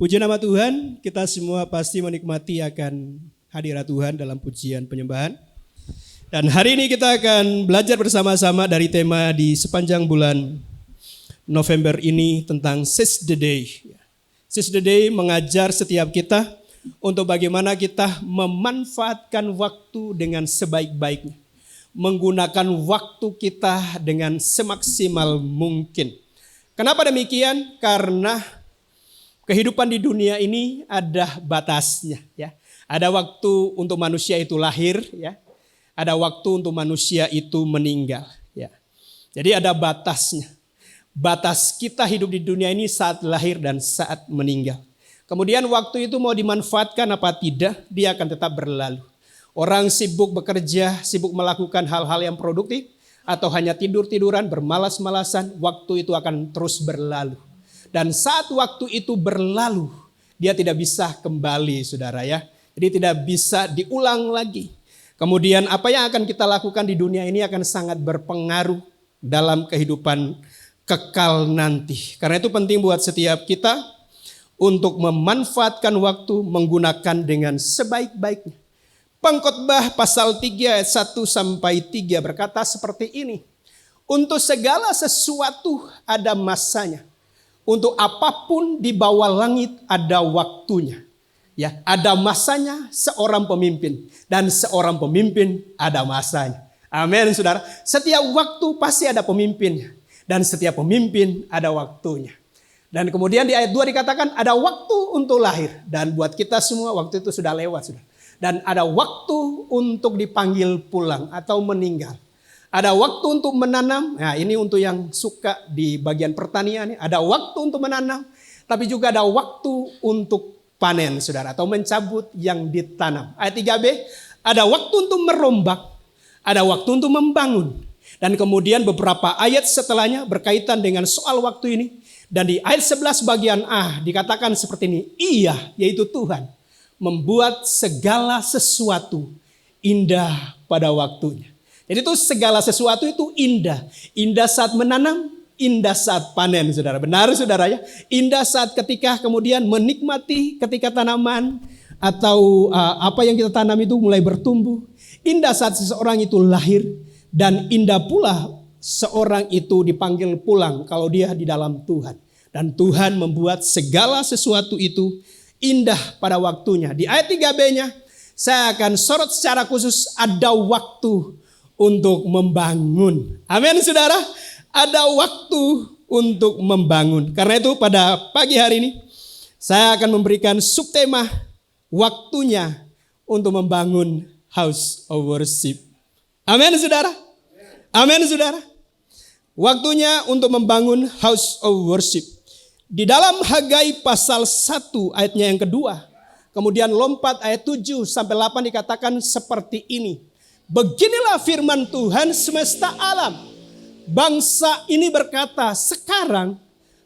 Puji nama Tuhan, kita semua pasti menikmati akan hadirat Tuhan dalam pujian penyembahan. Dan hari ini kita akan belajar bersama-sama dari tema di sepanjang bulan November ini tentang Seize the Day. Seize the Day mengajar setiap kita untuk bagaimana kita memanfaatkan waktu dengan sebaik-baiknya. Menggunakan waktu kita dengan semaksimal mungkin. Kenapa demikian? Karena kehidupan di dunia ini ada batasnya, ya. Ada waktu untuk manusia itu lahir, ya. Ada waktu untuk manusia itu meninggal, ya. Jadi ada batasnya. Batas kita hidup di dunia ini saat lahir dan saat meninggal. Kemudian waktu itu mau dimanfaatkan apa tidak, dia akan tetap berlalu. Orang sibuk bekerja, sibuk melakukan hal-hal yang produktif, atau hanya tidur-tiduran, bermalas-malasan, waktu itu akan terus berlalu. Dan saat waktu itu berlalu, dia tidak bisa kembali, saudara ya. Jadi tidak bisa diulang lagi. Kemudian apa yang akan kita lakukan di dunia ini akan sangat berpengaruh dalam kehidupan kekal nanti. Karena itu penting buat setiap kita untuk memanfaatkan waktu menggunakan dengan sebaik-baiknya. Pengkhotbah pasal 3 ayat 1-3 berkata seperti ini. Untuk segala sesuatu ada masanya. Untuk apapun di bawah langit ada waktunya. Ya, ada masanya seorang pemimpin dan seorang pemimpin ada masanya. Amin, saudara. Setiap waktu pasti ada pemimpinnya dan setiap pemimpin ada waktunya. Dan kemudian di ayat 2 dikatakan ada waktu untuk lahir dan buat kita semua waktu itu sudah lewat, saudara. Dan ada waktu untuk dipanggil pulang atau meninggal. Ada waktu untuk menanam, nah ini untuk yang suka di bagian pertanian. Ada waktu untuk menanam, tapi juga ada waktu untuk panen, saudara. Atau mencabut yang ditanam. Ayat 3b, ada waktu untuk merombak, ada waktu untuk membangun. Dan kemudian beberapa ayat setelahnya berkaitan dengan soal waktu ini. Dan di ayat 11 bagian A dikatakan seperti ini. Ia, yaitu Tuhan, membuat segala sesuatu indah pada waktunya. Jadi itu segala sesuatu itu indah. Indah saat menanam, indah saat panen, saudara. Benar, saudara ya. Indah saat ketika kemudian menikmati ketika tanaman atau apa yang kita tanam itu mulai bertumbuh. Indah saat seseorang itu lahir dan indah pula seorang itu dipanggil pulang kalau dia di dalam Tuhan. Dan Tuhan membuat segala sesuatu itu indah pada waktunya. Di ayat 3b-nya saya akan sorot secara khusus ada waktu untuk membangun. Amin, saudara. Ada waktu untuk membangun. Karena itu pada pagi hari ini saya akan memberikan subtema waktunya untuk membangun house of worship. Amin, saudara. Amin, saudara. Waktunya untuk membangun house of worship. Di dalam Hagai pasal 1 ayatnya yang kedua. Kemudian lompat ayat 7-8 dikatakan seperti ini. Beginilah firman Tuhan semesta alam. Bangsa ini berkata, sekarang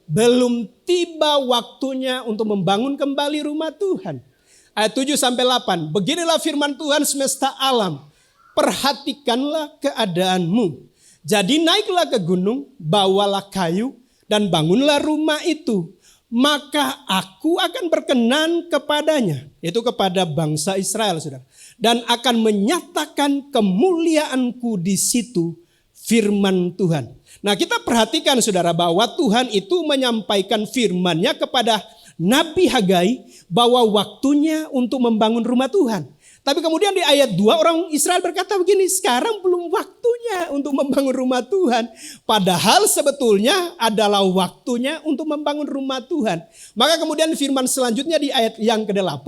belum tiba waktunya untuk membangun kembali rumah Tuhan. Ayat 7-8. Beginilah firman Tuhan semesta alam. Perhatikanlah keadaanmu. Jadi naiklah ke gunung, bawalah kayu, dan bangunlah rumah itu. Maka aku akan berkenan kepadanya. Itu kepada bangsa Israel, saudara. Dan akan menyatakan kemuliaanku di situ, firman Tuhan. Nah, kita perhatikan, saudara, bahwa Tuhan itu menyampaikan firman-Nya kepada Nabi Hagai bahwa waktunya untuk membangun rumah Tuhan. Tapi kemudian di ayat 2 orang Israel berkata begini, sekarang belum waktunya untuk membangun rumah Tuhan. Padahal sebetulnya adalah waktunya untuk membangun rumah Tuhan. Maka kemudian firman selanjutnya di ayat yang ke-8,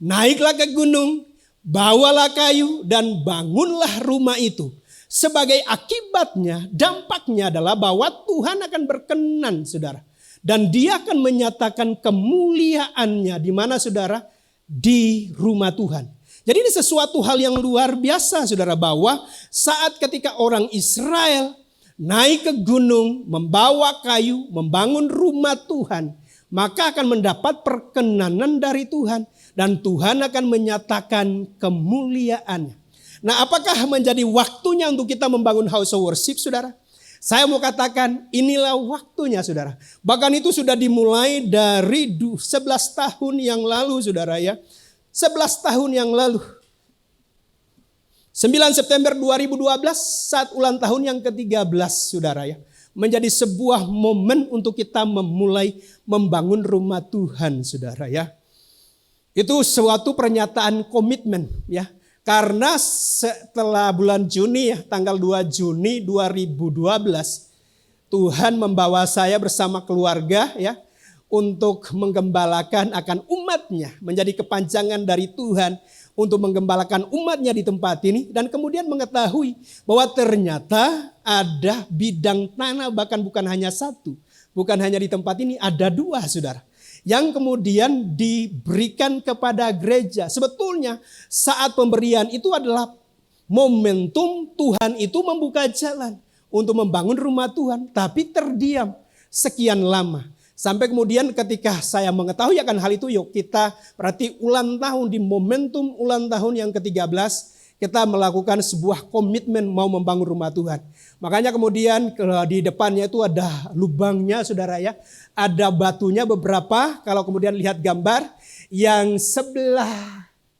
naiklah ke gunung, bawalah kayu dan bangunlah rumah itu. Sebagai akibatnya, dampaknya adalah bahwa Tuhan akan berkenan, saudara. Dan dia akan menyatakan kemuliaannya di mana, saudara? Di rumah Tuhan. Jadi ini sesuatu hal yang luar biasa, saudara, bahwa saat ketika orang Israel naik ke gunung, membawa kayu, membangun rumah Tuhan, maka akan mendapat perkenanan dari Tuhan. Dan Tuhan akan menyatakan kemuliaannya. Nah, apakah menjadi waktunya untuk kita membangun house of worship, saudara? Saya mau katakan inilah waktunya saudara. Bahkan itu sudah dimulai dari 11 tahun yang lalu saudara ya. 11 tahun yang lalu. 9 September 2012 saat ulang tahun yang ke-13 saudara ya. Menjadi sebuah momen untuk kita memulai membangun rumah Tuhan saudara ya. Itu suatu pernyataan komitmen ya. Karena setelah bulan Juni ya, tanggal 2 Juni 2012, Tuhan membawa saya bersama keluarga ya untuk menggembalakan akan umatnya, menjadi kepanjangan dari Tuhan untuk menggembalakan umatnya di tempat ini. Dan kemudian mengetahui bahwa ternyata ada bidang tanah, bahkan bukan hanya satu, bukan hanya di tempat ini, ada dua saudara. Yang kemudian diberikan kepada gereja. Sebetulnya saat pemberian itu adalah momentum Tuhan itu membuka jalan untuk membangun rumah Tuhan. Tapi terdiam sekian lama. Sampai kemudian ketika saya mengetahui akan hal itu, yuk kita berarti ulang tahun, di momentum ulang tahun yang ke-13. Kita melakukan sebuah komitmen mau membangun rumah Tuhan. Makanya kemudian di depannya itu ada lubangnya saudara ya. Ada batunya beberapa. Kalau kemudian lihat gambar yang sebelah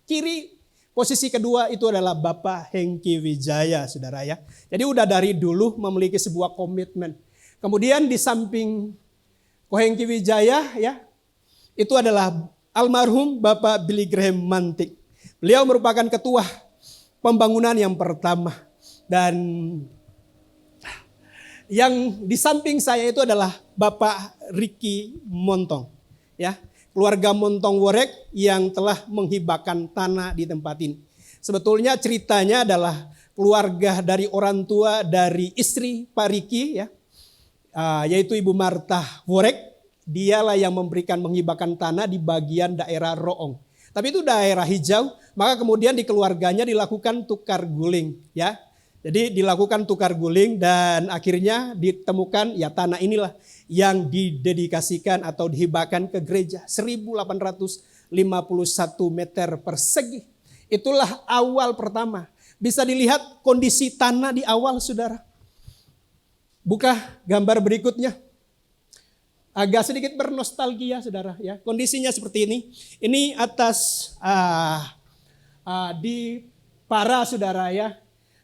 kiri posisi kedua itu adalah Bapak Hengki Wijaya saudara ya. Jadi udah dari dulu memiliki sebuah komitmen. Kemudian di samping Ko Hengki Wijaya ya, itu adalah almarhum Bapak Billy Graham Mantik. Beliau merupakan ketua pembangunan yang pertama. Dan yang di samping saya itu adalah Bapak Ricky Montong. Ya, keluarga Montong Worek yang telah menghibahkan tanah di tempat ini. Sebetulnya ceritanya adalah keluarga dari orang tua dari istri Pak Ricky ya. Yaitu Ibu Marta Worek. Dialah yang memberikan menghibahkan tanah di bagian daerah Roong. Tapi itu daerah hijau, maka kemudian di keluarganya dilakukan tukar guling ya. Jadi dilakukan tukar guling dan akhirnya ditemukan ya tanah inilah yang didedikasikan atau dihibahkan ke gereja 1851 meter persegi. Itulah awal pertama. Bisa dilihat kondisi tanah di awal saudara. Buka gambar berikutnya. Agak sedikit bernostalgia saudara ya. Kondisinya seperti ini. Ini atas di para saudara ya.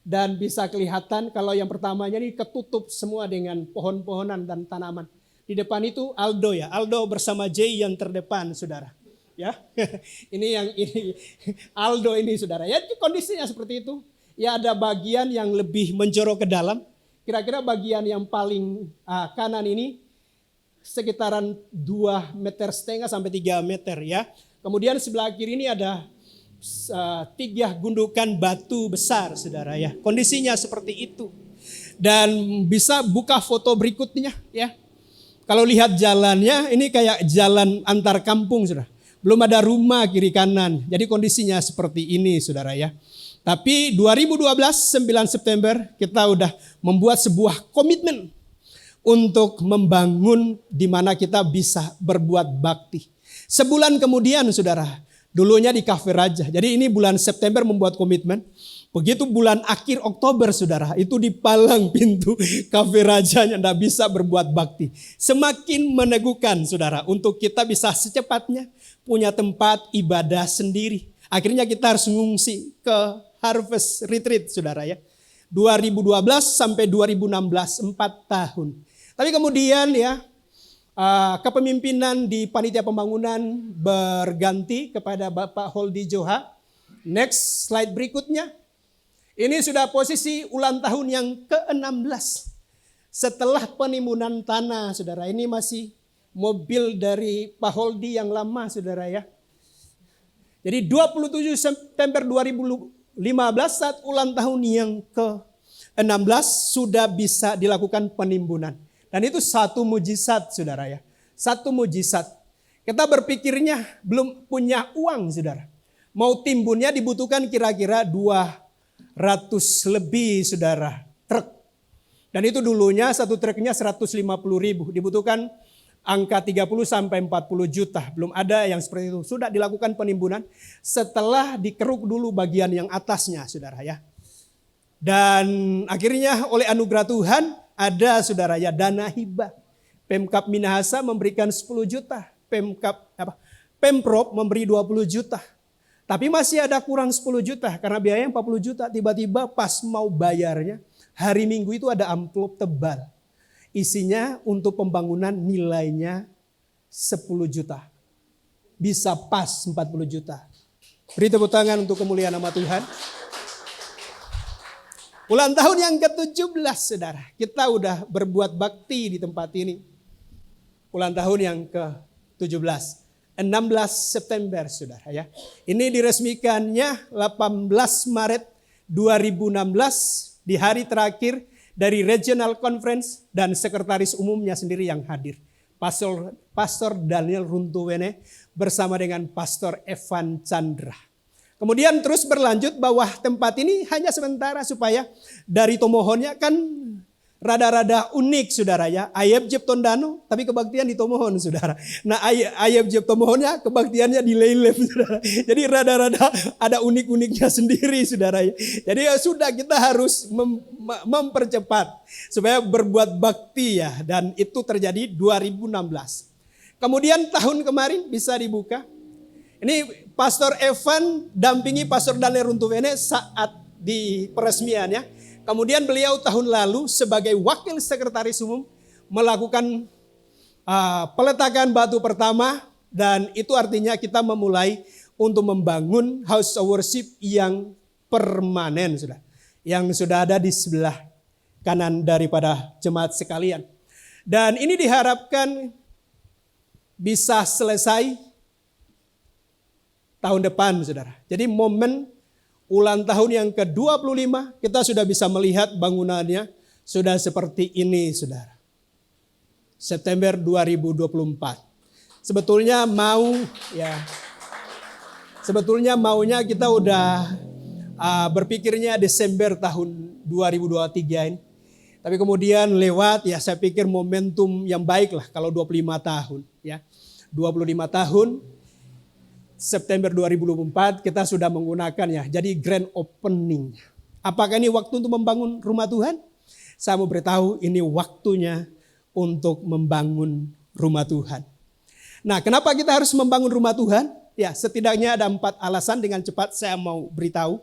Dan bisa kelihatan kalau yang pertamanya ini ketutup semua dengan pohon-pohonan dan tanaman. Di depan itu Aldo ya. Aldo bersama Jay yang terdepan saudara. Ya. Ini Aldo ini saudara. Ya kondisinya seperti itu. Ya ada bagian yang lebih menjorok ke dalam. Kira-kira bagian yang paling kanan ini sekitaran 2,5 meter sampai 3 meter ya. Kemudian sebelah kiri ini ada 3 gundukan batu besar saudara ya. Kondisinya seperti itu. Dan bisa buka foto berikutnya ya. Kalau lihat jalannya ini kayak jalan antar kampung saudara. Belum ada rumah kiri kanan. Jadi kondisinya seperti ini saudara ya. Tapi 2012 9 September kita udah membuat sebuah komitmen untuk membangun di mana kita bisa berbuat bakti. Sebulan kemudian saudara, dulunya di Cafe Raja. Jadi ini bulan September membuat komitmen. Begitu bulan akhir Oktober saudara, itu dipalang pintu Cafe Rajanya, tidak bisa berbuat bakti. Semakin meneguhkan saudara, untuk kita bisa secepatnya punya tempat ibadah sendiri. Akhirnya kita harus mengungsi ke Harvest Retreat saudara ya. 2012 sampai 2016, 4 tahun. Tapi kemudian ya kepemimpinan di panitia pembangunan berganti kepada Bapak Holdi Joha. Next slide berikutnya. Ini sudah posisi ulang tahun yang ke-16. Setelah penimbunan tanah saudara. Ini masih mobil dari Pak Holdi yang lama saudara ya. Jadi 27 September 2015 saat ulang tahun yang ke-16 sudah bisa dilakukan penimbunan. Dan itu satu mujizat saudara ya. Satu mujizat. Kita berpikirnya belum punya uang saudara. Mau timbunnya dibutuhkan kira-kira 200 lebih saudara truk. Dan itu dulunya satu truknya 150.000. Dibutuhkan angka 30 sampai 40 juta. Belum ada yang seperti itu. Sudah dilakukan penimbunan setelah dikeruk dulu bagian yang atasnya saudara ya. Dan akhirnya oleh anugerah Tuhan Ada saudara ya dana hibah. Pemkab Minahasa memberikan 10 juta. Pemprov memberi 20 juta. Tapi masih ada kurang 10 juta karena biayanya 40 juta. Tiba-tiba pas mau bayarnya, hari Minggu itu ada amplop tebal. Isinya untuk pembangunan nilainya 10 juta. Bisa pas 40 juta. Beri tepuk tangan untuk kemuliaan nama Tuhan. Ulang tahun yang ke-17 saudara. Kita udah berbuat bakti di tempat ini. Ulang tahun yang ke-17. 16 September saudara ya. Ini diresmikannya 18 Maret 2016 di hari terakhir dari Regional Conference dan sekretaris umumnya sendiri yang hadir. Pastor Daniel Runtuwene bersama dengan Pastor Evan Chandra. Kemudian terus berlanjut bahwa tempat ini hanya sementara supaya dari Tomohonnya kan rada-rada unik saudara ya. Ayeb Jeb Tondano tapi kebaktian di Tomohon saudara. Nah Ayeb Jeb Tomohonnya kebaktiannya di Leilep saudara. Jadi rada-rada ada unik-uniknya sendiri saudara ya. Jadi ya sudah kita harus mempercepat supaya berbuat bakti ya. Dan itu terjadi 2016. Kemudian tahun kemarin bisa dibuka. Ini Pastor Evan dampingi Pastor Daniel Runtuwene saat di peresmiannya. Kemudian beliau tahun lalu sebagai wakil sekretaris umum melakukan peletakan batu pertama. Dan itu artinya kita memulai untuk membangun house of worship yang permanen. Yang sudah ada di sebelah kanan daripada jemaat sekalian. Dan ini diharapkan bisa selesai tahun depan saudara. Jadi momen ulang tahun yang ke-25 kita sudah bisa melihat bangunannya sudah seperti ini saudara. September 2024. Sebetulnya maunya kita udah berpikirnya Desember tahun 2023 ini. Tapi kemudian lewat ya saya pikir momentum yang baik lah kalau 25 tahun ya. 25 tahun September 2024 kita sudah menggunakan ya. Jadi grand opening. Apakah ini waktu untuk membangun rumah Tuhan? Saya mau beritahu ini waktunya untuk membangun rumah Tuhan. Nah, kenapa kita harus membangun rumah Tuhan? Ya, setidaknya ada 4 alasan, dengan cepat saya mau beritahu.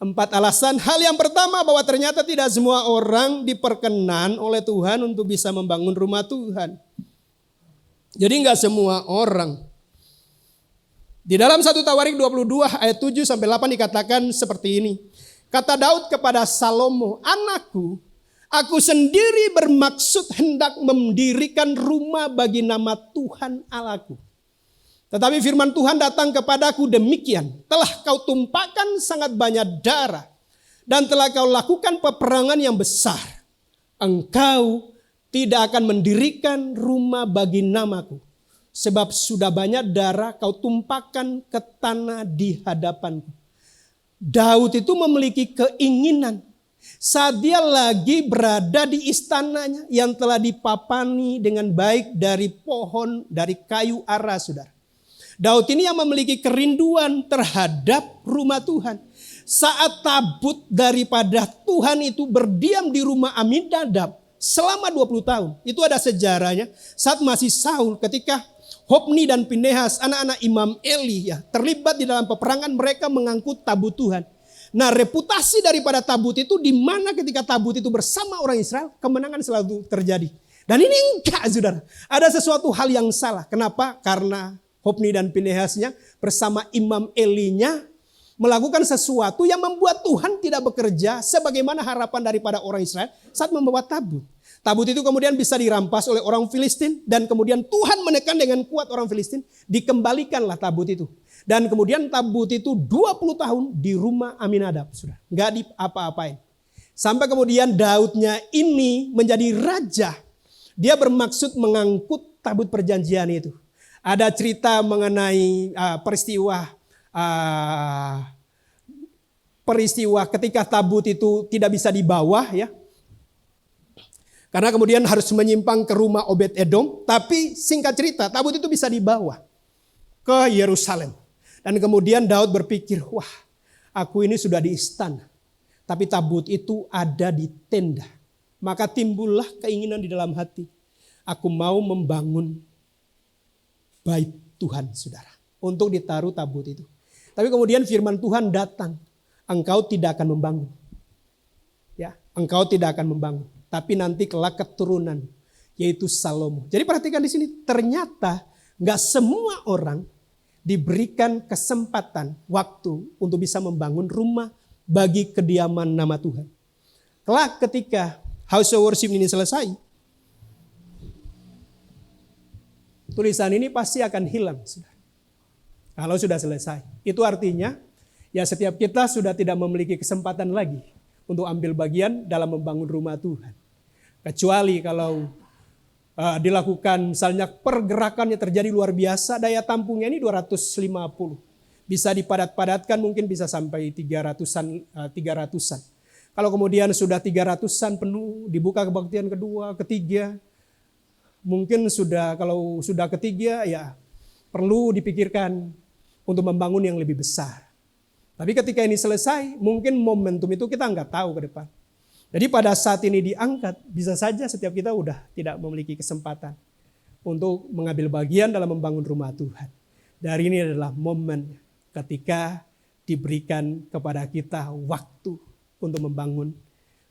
4 alasan. Hal yang pertama bahwa ternyata tidak semua orang diperkenan oleh Tuhan untuk bisa membangun rumah Tuhan. Jadi enggak semua orang. Di dalam 1 Tawarik 22 ayat 7 sampai 8 dikatakan seperti ini. Kata Daud kepada Salomo, "Anakku, aku sendiri bermaksud hendak mendirikan rumah bagi nama Tuhan Allahku. Tetapi firman Tuhan datang kepadaku demikian, telah kau tumpahkan sangat banyak darah dan telah kau lakukan peperangan yang besar. Engkau tidak akan mendirikan rumah bagi namaku. Sebab sudah banyak darah kau tumpahkan ke tanah di hadapanku." Daud itu memiliki keinginan saat dia lagi berada di istananya yang telah dipapani dengan baik dari pohon, dari kayu ara saudara. Daud ini yang memiliki kerinduan terhadap rumah Tuhan. Saat tabut daripada Tuhan itu berdiam di rumah Aminadab selama 20 tahun. Itu ada sejarahnya saat masih Saul ketika Hofni dan Pinehas, anak-anak Imam Eli ya, terlibat di dalam peperangan, mereka mengangkut tabut Tuhan. Nah, reputasi daripada tabut itu di mana ketika tabut itu bersama orang Israel, kemenangan selalu terjadi. Dan ini enggak saudara, ada sesuatu hal yang salah. Kenapa? Karena Hofni dan Pinehasnya bersama Imam Elinya melakukan sesuatu yang membuat Tuhan tidak bekerja sebagaimana harapan daripada orang Israel saat membawa tabut. Tabut itu kemudian bisa dirampas oleh orang Filistin dan kemudian Tuhan menekan dengan kuat orang Filistin, dikembalikanlah tabut itu. Dan kemudian tabut itu 20 tahun di rumah Aminadab, sudah nggak diapa-apain. Sampai kemudian Daudnya ini menjadi raja. Dia bermaksud mengangkut tabut perjanjian itu. Ada cerita mengenai peristiwa ketika tabut itu tidak bisa dibawa ya. Karena kemudian harus menyimpang ke rumah Obed Edom. Tapi singkat cerita tabut itu bisa dibawa ke Yerusalem. Dan kemudian Daud berpikir, wah aku ini sudah di istana. Tapi tabut itu ada di tenda. maka timbullah keinginan di dalam hati. Aku mau membangun bait Tuhan, saudara, untuk ditaruh tabut itu. Tapi kemudian firman Tuhan datang, engkau tidak akan membangun. Ya, engkau tidak akan membangun, tapi nanti kelak keturunan, yaitu Salomo. Jadi perhatikan di sini, ternyata nggak semua orang diberikan kesempatan waktu untuk bisa membangun rumah bagi kediaman nama Tuhan. Kelak ketika house of worship ini selesai, tulisan ini pasti akan hilang. Kalau sudah selesai. Itu artinya ya setiap kita sudah tidak memiliki kesempatan lagi untuk ambil bagian dalam membangun rumah Tuhan. Kecuali kalau dilakukan misalnya pergerakannya terjadi luar biasa, daya tampungnya ini 250. Bisa dipadat-padatkan mungkin bisa sampai 300-an. Kalau kemudian sudah 300-an penuh, dibuka kebaktian kedua, ketiga, mungkin kalau sudah ketiga ya perlu dipikirkan untuk membangun yang lebih besar. Tapi ketika ini selesai, mungkin momentum itu kita nggak tahu ke depan. Jadi pada saat ini diangkat, bisa saja setiap kita udah tidak memiliki kesempatan untuk mengambil bagian dalam membangun rumah Tuhan. Dari ini adalah momen ketika diberikan kepada kita waktu untuk membangun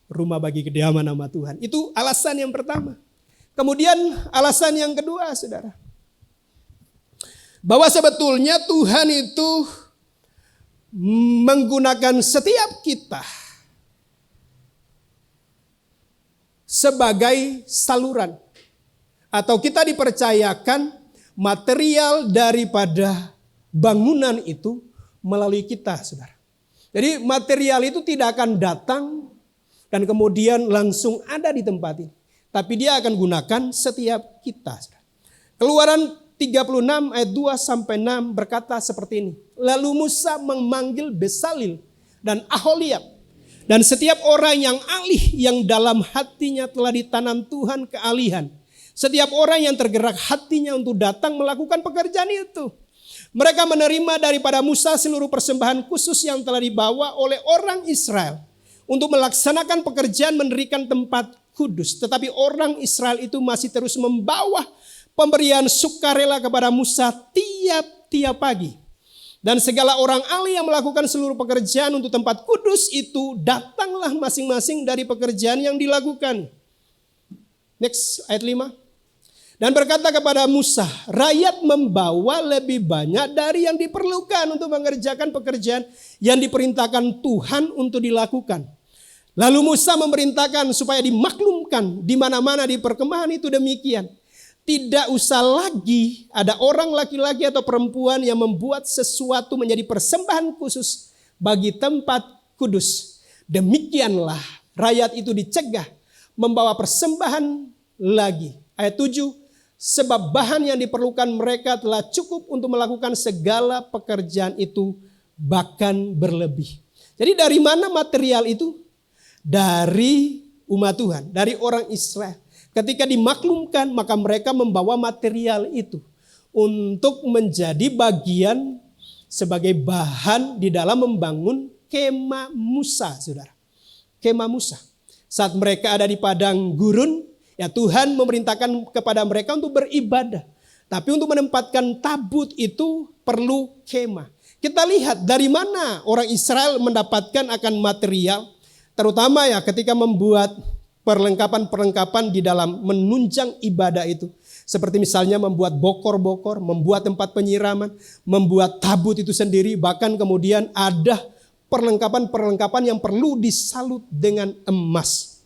rumah bagi kediaman nama Tuhan. Itu alasan yang pertama. Kemudian alasan yang kedua, saudara. Bahwa sebetulnya Tuhan itu menggunakan setiap kita sebagai saluran. Atau kita dipercayakan material daripada bangunan itu melalui kita, saudara. Jadi material itu tidak akan datang dan kemudian langsung ada di tempat ini. Tapi dia akan gunakan setiap kita. Keluaran 36 ayat 2-6 berkata seperti ini. Lalu Musa memanggil Besalil dan Aholiab. Dan setiap orang yang alih yang dalam hatinya telah ditanam Tuhan kealihan. Setiap orang yang tergerak hatinya untuk datang melakukan pekerjaan itu. Mereka menerima daripada Musa seluruh persembahan khusus yang telah dibawa oleh orang Israel. Untuk melaksanakan pekerjaan mendirikan tempat kudus. Tetapi orang Israel itu masih terus membawa pemberian sukarela kepada Musa tiap-tiap pagi. Dan segala orang ahli yang melakukan seluruh pekerjaan untuk tempat kudus itu datanglah masing-masing dari pekerjaan yang dilakukan. Next, ayat 5. Dan berkata kepada Musa, rakyat membawa lebih banyak dari yang diperlukan untuk mengerjakan pekerjaan yang diperintahkan Tuhan untuk dilakukan. Lalu Musa memerintahkan supaya dimaklumkan di mana-mana di perkemahan itu demikian. Tidak usah lagi ada orang laki-laki atau perempuan yang membuat sesuatu menjadi persembahan khusus bagi tempat kudus. Demikianlah rakyat itu dicegah membawa persembahan lagi. Ayat 7. Sebab bahan yang diperlukan mereka telah cukup untuk melakukan segala pekerjaan itu bahkan berlebih. Jadi dari mana material itu? Dari umat Tuhan, dari orang Israel. Ketika dimaklumkan maka mereka membawa material itu untuk menjadi bagian sebagai bahan di dalam membangun kemah Musa, saudara. Kemah Musa. Saat mereka ada di padang gurun, ya Tuhan memerintahkan kepada mereka untuk beribadah. Tapi untuk menempatkan tabut itu perlu kemah. Kita lihat dari mana orang Israel mendapatkan akan material. Terutama ya ketika membuat perlengkapan-perlengkapan di dalam menunjang ibadah itu. Seperti misalnya membuat bokor-bokor, membuat tempat penyiraman, membuat tabut itu sendiri. Bahkan kemudian ada perlengkapan-perlengkapan yang perlu disalut dengan emas.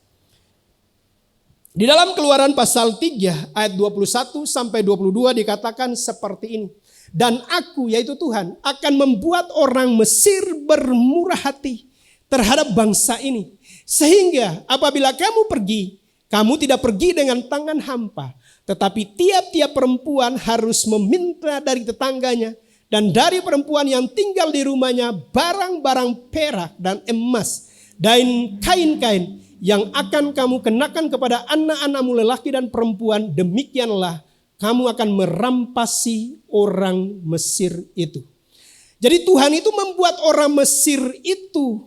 Di dalam Keluaran pasal 3 ayat 21 sampai 22 dikatakan seperti ini. Dan aku, yaitu Tuhan, akan membuat orang Mesir bermurah hati terhadap bangsa ini. Sehingga apabila kamu pergi, kamu tidak pergi dengan tangan hampa. Tetapi tiap-tiap perempuan harus meminta dari tetangganya dan dari perempuan yang tinggal di rumahnya barang-barang perak dan emas dan kain-kain yang akan kamu kenakan kepada anak-anakmu lelaki dan perempuan. Demikianlah kamu akan merampasi orang Mesir itu. Jadi Tuhan itu membuat orang Mesir itu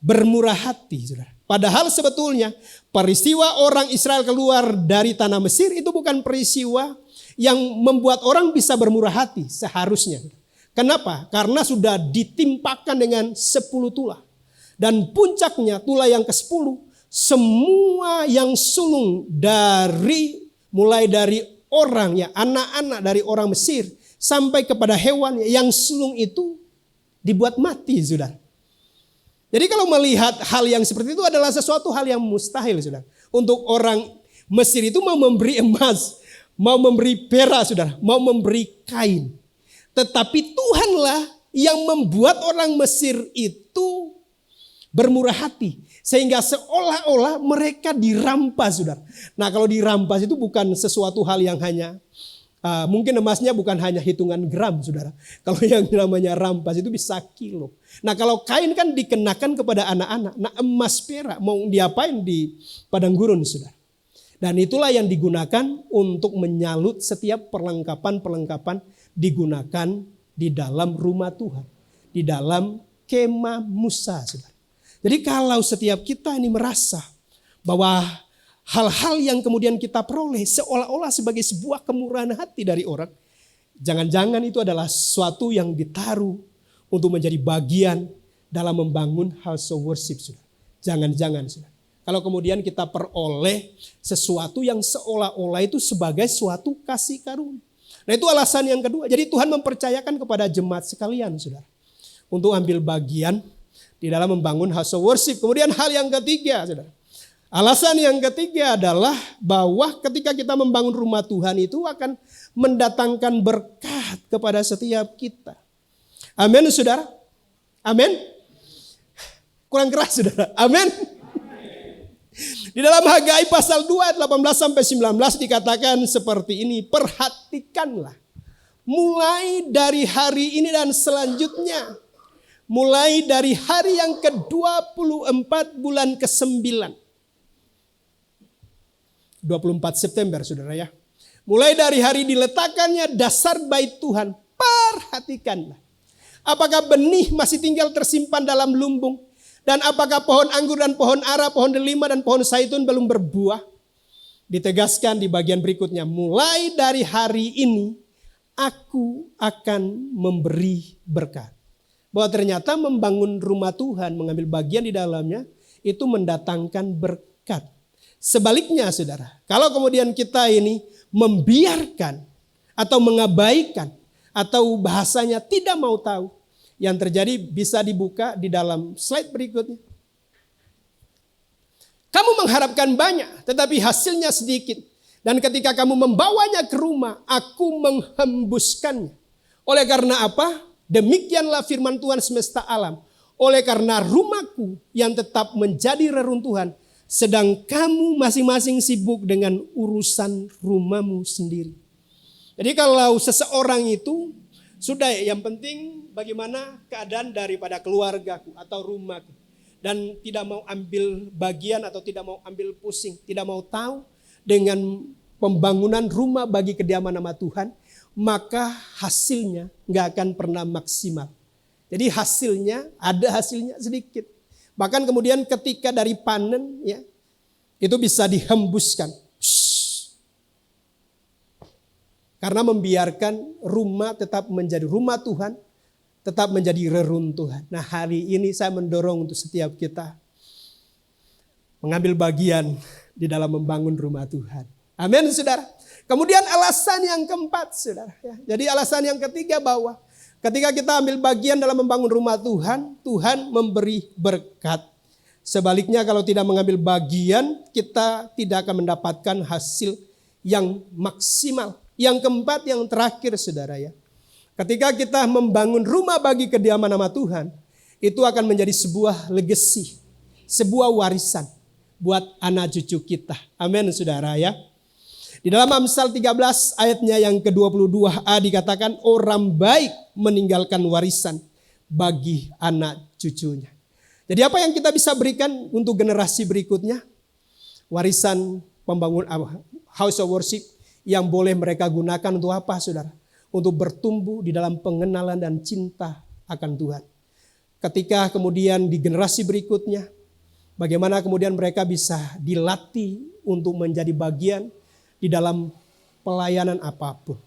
bermurah hati, saudara. Padahal sebetulnya peristiwa orang Israel keluar dari tanah Mesir itu bukan peristiwa yang membuat orang bisa bermurah hati seharusnya. Kenapa? Karena sudah ditimpakan dengan 10 tulah. Dan puncaknya tulah yang ke-10, semua yang sulung mulai dari orang ya, anak-anak dari orang Mesir sampai kepada hewan yang sulung itu dibuat mati, saudara. Jadi kalau melihat hal yang seperti itu adalah sesuatu hal yang mustahil, saudara. Untuk orang Mesir itu mau memberi emas, mau memberi perak, saudara, mau memberi kain. Tetapi Tuhanlah yang membuat orang Mesir itu bermurah hati. Sehingga seolah-olah mereka dirampas, saudara. Nah, kalau dirampas itu bukan sesuatu hal yang hanya, mungkin emasnya bukan hanya hitungan gram, saudara. Kalau yang namanya rampas itu bisa kilo. Nah, kalau kain kan dikenakan kepada anak-anak. Nah, emas perak mau diapain di padang gurun, saudara. Dan itulah yang digunakan untuk menyalut setiap perlengkapan-perlengkapan digunakan di dalam rumah Tuhan. Di dalam kemah Musa, saudara. Jadi kalau setiap kita ini merasa bahwa hal-hal yang kemudian kita peroleh seolah-olah sebagai sebuah kemurahan hati dari orang, jangan-jangan itu adalah sesuatu yang ditaruh untuk menjadi bagian dalam membangun house of worship. Jangan-jangan. Kalau kemudian kita peroleh sesuatu yang seolah-olah itu sebagai suatu kasih karunia. Nah, itu alasan yang kedua. Jadi Tuhan mempercayakan kepada jemaat sekalian, saudara, untuk ambil bagian di dalam membangun house of worship. Kemudian hal yang ketiga, saudara. Alasan yang ketiga adalah bahwa ketika kita membangun rumah Tuhan itu akan mendatangkan berkat kepada setiap kita. Amin, saudara. Amin. Kurang keras, saudara. Amin. Di dalam Hagai pasal 2 ayat 18-19 dikatakan seperti ini. Perhatikanlah. Mulai dari hari ini dan selanjutnya. Mulai dari hari yang ke-24 bulan ke-9. 24 September, saudara ya. Mulai dari hari diletakkannya dasar bait Tuhan. Perhatikanlah. Apakah benih masih tinggal tersimpan dalam lumbung? Dan apakah pohon anggur dan pohon ara, pohon delima dan pohon zaitun belum berbuah? Ditegaskan di bagian berikutnya. Mulai dari hari ini aku akan memberi berkat. Bahwa ternyata membangun rumah Tuhan, mengambil bagian di dalamnya, itu mendatangkan berkat. Sebaliknya, saudara, kalau kemudian kita ini membiarkan atau mengabaikan atau bahasanya tidak mau tahu, yang terjadi bisa dibuka di dalam slide berikutnya. Kamu mengharapkan banyak, tetapi hasilnya sedikit. Dan ketika kamu membawanya ke rumah, aku menghembuskannya. Oleh karena apa? Demikianlah firman Tuhan semesta alam. Oleh karena rumahku yang tetap menjadi reruntuhan, sedang kamu masing-masing sibuk dengan urusan rumahmu sendiri. Jadi kalau seseorang itu sudah, yang penting bagaimana keadaan daripada keluargaku atau rumahku. Dan tidak mau ambil bagian atau tidak mau ambil pusing. Tidak mau tahu dengan pembangunan rumah bagi kediaman nama Tuhan. Maka hasilnya gak akan pernah maksimal. Jadi ada hasilnya sedikit. Bahkan kemudian ketika dari panen ya, itu bisa dihembuskan. Karena membiarkan rumah tetap menjadi rumah Tuhan, tetap menjadi reruntuhan. Nah, hari ini saya mendorong untuk setiap kita mengambil bagian di dalam membangun rumah Tuhan. Amin, saudara. Kemudian alasan yang keempat, saudara. Jadi alasan yang ketiga bahwa ketika kita ambil bagian dalam membangun rumah Tuhan, Tuhan memberi berkat. Sebaliknya kalau tidak mengambil bagian, kita tidak akan mendapatkan hasil yang maksimal. Yang keempat, yang terakhir, saudara ya. Ketika kita membangun rumah bagi kediaman nama Tuhan, itu akan menjadi sebuah legacy, sebuah warisan buat anak cucu kita. Amin, saudara ya. Di dalam Amsal 13 ayatnya yang ke-22a dikatakan orang baik meninggalkan warisan bagi anak cucunya. Jadi apa yang kita bisa berikan untuk generasi berikutnya? Warisan pembangun house of worship yang boleh mereka gunakan untuk apa, saudara? Untuk bertumbuh di dalam pengenalan dan cinta akan Tuhan. Ketika kemudian di generasi berikutnya Bagaimana kemudian mereka bisa dilatih untuk menjadi bagian di dalam pelayanan apapun.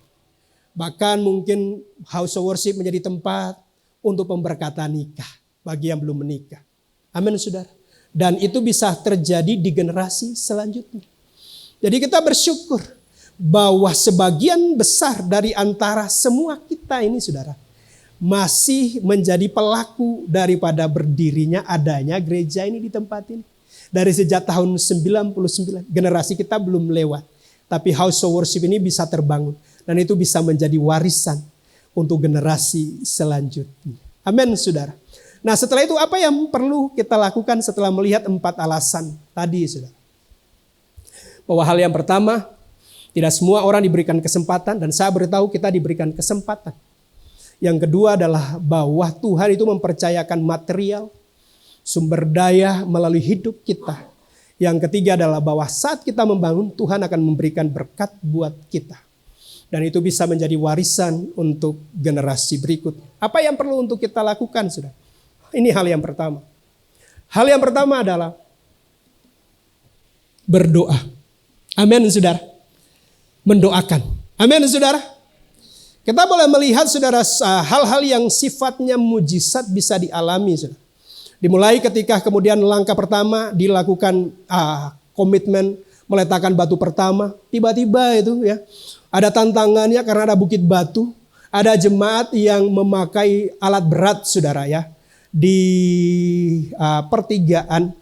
Bahkan mungkin house of worship menjadi tempat untuk pemberkatan nikah bagi yang belum menikah. Amin, saudara. Dan itu bisa terjadi di generasi selanjutnya. Jadi kita bersyukur bahwa sebagian besar dari antara semua kita ini, saudara, masih menjadi pelaku daripada berdirinya adanya gereja ini di tempat ini. Dari sejak tahun 99, generasi kita belum lewat. Tapi house of worship ini bisa terbangun. Dan itu bisa menjadi warisan untuk generasi selanjutnya. Amin, saudara. Nah, setelah itu apa yang perlu kita lakukan setelah melihat 4 alasan tadi, saudara? Bahwa hal yang pertama, tidak semua orang diberikan kesempatan, dan saya beritahu kita diberikan kesempatan. Yang kedua adalah bahwa Tuhan itu mempercayakan material, sumber daya melalui hidup kita. Yang ketiga adalah bahwa saat kita membangun, Tuhan akan memberikan berkat buat kita. Dan itu bisa menjadi warisan untuk generasi berikutnya. Apa yang perlu untuk kita lakukan, saudara? Ini hal yang pertama. Hal yang pertama adalah berdoa. Amin, saudara. Mendoakan. Amin, saudara. Kita boleh melihat, saudara, hal-hal yang sifatnya mujizat bisa dialami, saudara. Dimulai ketika kemudian langkah pertama dilakukan komitmen meletakkan batu pertama. Tiba-tiba itu ya ada tantangannya karena ada bukit batu. Ada jemaat yang memakai alat berat, saudara ya. Di pertigaan.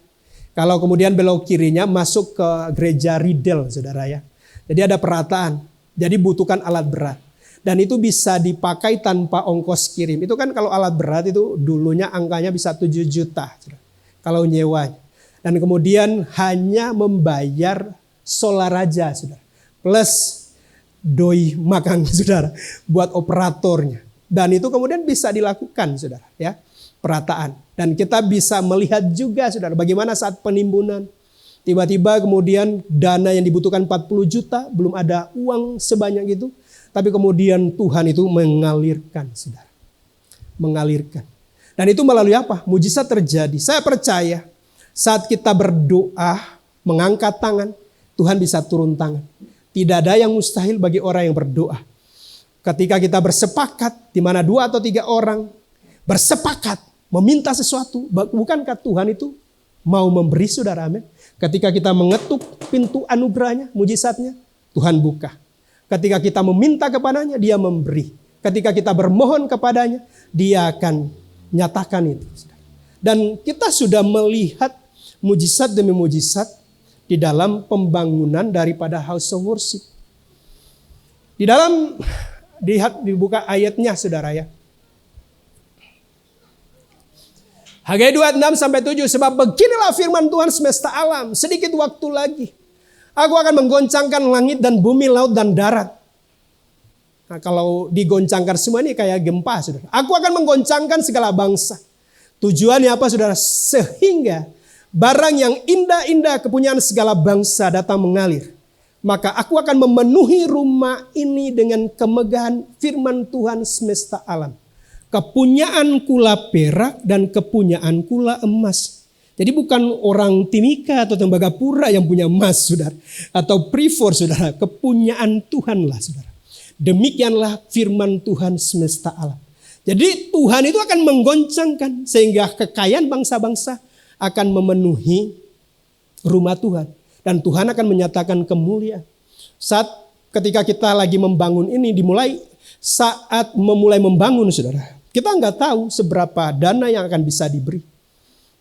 Kalau kemudian belok kirinya masuk ke gereja Riddle, saudara ya. Jadi ada perataan. Jadi butuhkan alat berat. Dan itu bisa dipakai tanpa ongkos kirim. Itu kan kalau alat berat itu dulunya angkanya bisa 7 juta. Kalau nyewa. Dan kemudian hanya membayar solar aja, saudara. Plus doi makan, saudara. Buat operatornya. Dan itu kemudian bisa dilakukan, saudara. Ya, perataan. Dan kita bisa melihat juga, saudara, bagaimana saat penimbunan. Tiba-tiba kemudian dana yang dibutuhkan 40 juta. Belum ada uang sebanyak itu. Tapi kemudian Tuhan itu mengalirkan, saudara. Mengalirkan. Dan itu melalui apa? Mujizat terjadi. Saya percaya saat kita berdoa, mengangkat tangan, Tuhan bisa turun tangan. Tidak ada yang mustahil bagi orang yang berdoa. Ketika kita bersepakat, di mana 2 atau 3 orang bersepakat meminta sesuatu, bukankah Tuhan itu mau memberi, saudara? Amin. Ketika kita mengetuk pintu anugerahnya, mujizatnya, Tuhan buka. Ketika kita meminta kepadanya, dia memberi. Ketika kita bermohon kepadanya, dia akan nyatakan itu. Dan kita sudah melihat mujizat demi mujizat di dalam pembangunan daripada house of worship. Di dalam, dibuka ayatnya, saudara ya. Hagai 2:6-7, sebab beginilah firman Tuhan semesta alam, sedikit waktu lagi aku akan menggoncangkan langit dan bumi, laut dan darat. Nah, kalau digoncangkan semua ini kayak gempa, saudara. Aku akan menggoncangkan segala bangsa. Tujuannya apa, saudara? Sehingga barang yang indah-indah kepunyaan segala bangsa datang mengalir. Maka aku akan memenuhi rumah ini dengan kemegahan firman Tuhan semesta alam. Kepunyaan kula perak dan kepunyaan kula emas. Jadi bukan orang Timika atau Tembagapura yang punya emas, saudara. Atau Prifor, saudara. Kepunyaan Tuhanlah, saudara. Demikianlah firman Tuhan semesta alam. Jadi Tuhan itu akan menggoncangkan sehingga kekayaan bangsa-bangsa akan memenuhi rumah Tuhan. Dan Tuhan akan menyatakan kemuliaan. Saat ketika kita lagi membangun ini dimulai saat memulai membangun, saudara. Kita nggak tahu seberapa dana yang akan bisa diberi.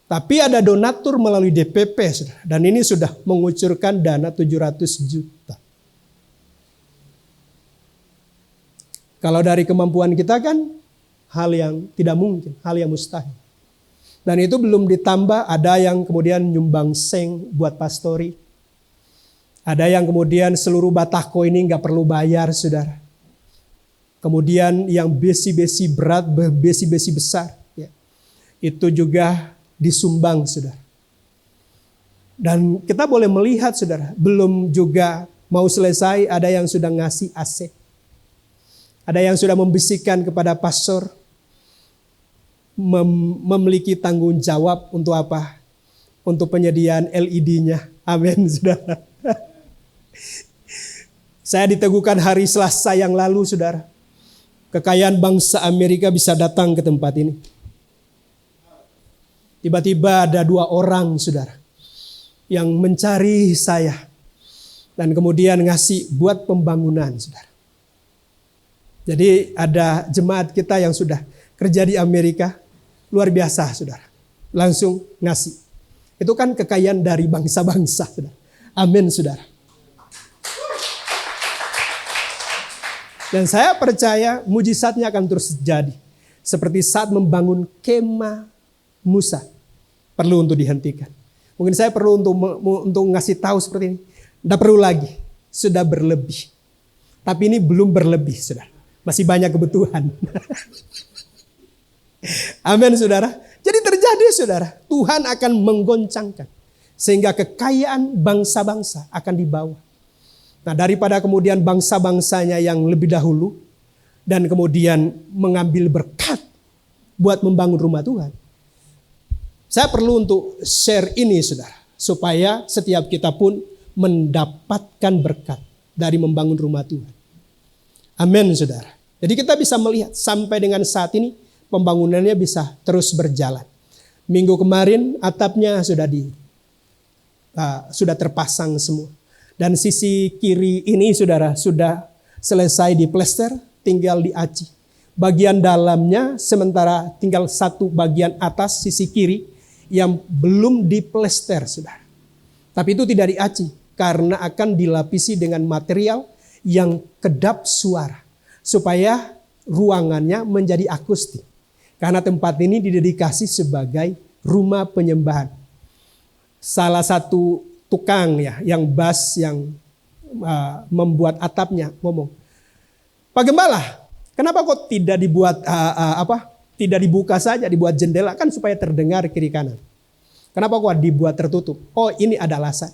Tapi ada donatur melalui DPP, saudara. Dan ini sudah mengucurkan dana 700 juta. Kalau dari kemampuan kita kan hal yang tidak mungkin, hal yang mustahil. Dan itu belum ditambah ada yang kemudian nyumbang seng buat pastori. Ada yang kemudian seluruh batako ini nggak perlu bayar, saudara. Kemudian yang besi-besi berat, besi-besi besar. Ya. Itu juga disumbang, saudara. Dan kita boleh melihat, saudara, belum juga mau selesai ada yang sudah ngasih AC. Ada yang sudah membisikkan kepada pastor memiliki tanggung jawab untuk apa? untuk penyediaan LED-nya. Amin, saudara. Saya diteguhkan hari Selasa yang lalu, saudara. Kekayaan bangsa Amerika bisa datang ke tempat ini. Tiba-tiba ada 2 orang, saudara, yang mencari saya. Dan kemudian ngasih buat pembangunan, saudara. Jadi ada jemaat kita yang sudah kerja di Amerika. Luar biasa, saudara. Langsung ngasih. Itu kan kekayaan dari bangsa-bangsa, saudara. Amin, saudara. Dan saya percaya mujizatnya akan terus terjadi. Seperti saat membangun kemah Musa. Perlu untuk dihentikan. Mungkin saya perlu untuk ngasih tahu seperti ini. Tidak perlu lagi. Sudah berlebih. Tapi ini belum berlebih, saudara. Masih banyak kebutuhan. Amin, saudara. Jadi terjadi, saudara. Tuhan akan menggoncangkan. Sehingga kekayaan bangsa-bangsa akan dibawa. Nah, daripada kemudian bangsa-bangsanya yang lebih dahulu dan kemudian mengambil berkat buat membangun rumah Tuhan. Saya perlu untuk share ini, saudara, supaya setiap kita pun mendapatkan berkat dari membangun rumah Tuhan. Amin, saudara. Jadi kita bisa melihat sampai dengan saat ini pembangunannya bisa terus berjalan. Minggu kemarin atapnya sudah terpasang semua. Dan sisi kiri ini, saudara, sudah selesai diplester, tinggal diaci. Bagian dalamnya sementara tinggal satu bagian atas sisi kiri yang belum diplester, saudara. Tapi itu tidak diaci karena akan dilapisi dengan material yang kedap suara supaya ruangannya menjadi akustik. Karena tempat ini didedikasi sebagai rumah penyembahan. Salah satu tukang yang bass yang membuat atapnya ngomong, Pak Gembala, kenapa kok tidak dibuat tidak dibuka saja, dibuat jendela kan supaya terdengar kiri kanan. Kenapa kok dibuat tertutup? Oh, ini ada alasan.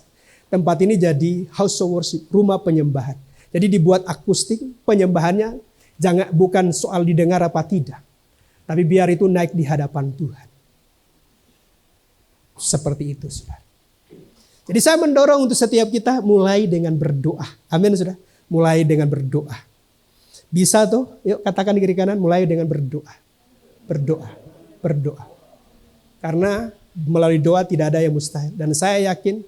Tempat ini jadi house of worship, rumah penyembahan. Jadi dibuat akustik, penyembahannya bukan soal didengar apa tidak, tapi biar itu naik di hadapan Tuhan. Seperti itu, saudara. Jadi saya mendorong untuk setiap kita mulai dengan berdoa. Amin, saudara. Mulai dengan berdoa. Bisa tuh? Yuk katakan di kiri kanan, mulai dengan berdoa. Berdoa. Berdoa. Karena melalui doa tidak ada yang mustahil. Dan saya yakin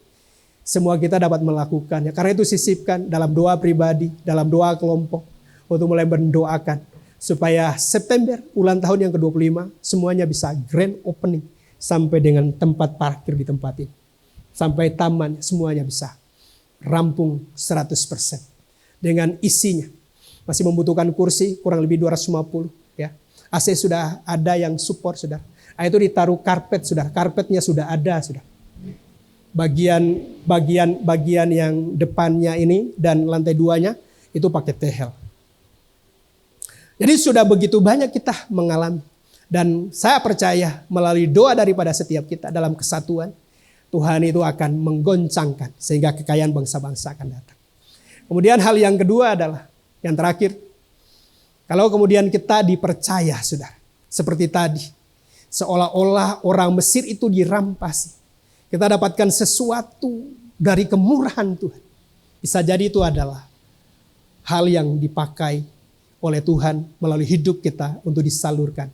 semua kita dapat melakukannya. Karena itu sisipkan dalam doa pribadi, dalam doa kelompok. Untuk mulai mendoakan. Supaya September, ulang tahun yang ke-25, semuanya bisa grand opening. Sampai dengan tempat parkir di tempat ini. Sampai taman semuanya bisa rampung 100%. Dengan isinya. Masih membutuhkan kursi kurang lebih 250. Ya. AC sudah ada yang support, saudara. Itu ditaruh karpet, saudara. Karpetnya sudah ada, saudara. Bagian yang depannya ini dan lantai 2-nya itu pakai tehel. Jadi sudah begitu banyak kita mengalami. Dan saya percaya melalui doa daripada setiap kita dalam kesatuan, Tuhan itu akan menggoncangkan sehingga kekayaan bangsa-bangsa akan datang. Kemudian hal yang kedua adalah, yang terakhir, kalau kemudian kita dipercaya, saudara, seperti tadi, seolah-olah orang Mesir itu dirampasi. Kita dapatkan sesuatu dari kemurahan Tuhan. Bisa jadi itu adalah hal yang dipakai oleh Tuhan melalui hidup kita untuk disalurkan.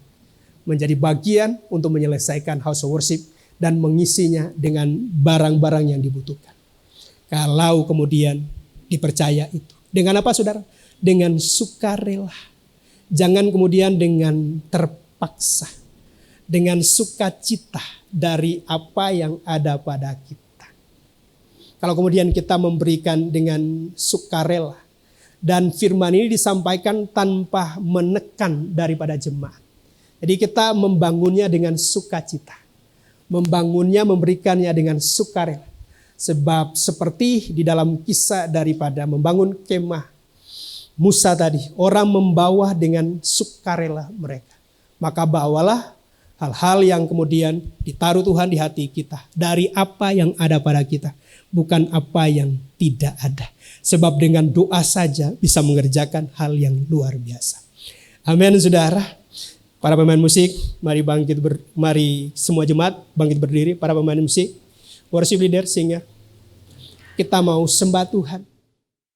Menjadi bagian untuk menyelesaikan house of worship dan mengisinya dengan barang-barang yang dibutuhkan. Kalau kemudian dipercaya itu. Dengan apa, saudara? Dengan sukarela. Jangan kemudian dengan terpaksa. Dengan sukacita dari apa yang ada pada kita. Kalau kemudian kita memberikan dengan sukarela. Dan firman ini disampaikan tanpa menekan daripada jemaat. Jadi kita membangunnya dengan sukacita. Membangunnya, memberikannya dengan sukarela. Sebab seperti di dalam kisah daripada membangun kemah Musa tadi, orang membawa dengan sukarela mereka. Maka bawalah hal-hal yang kemudian ditaruh Tuhan di hati kita. Dari apa yang ada pada kita, bukan apa yang tidak ada. Sebab dengan doa saja bisa mengerjakan hal yang luar biasa. Amin, saudara. Para pemain musik, mari semua jemaat bangkit berdiri. Para pemain musik, Worship leader, singer. Kita mau sembah Tuhan.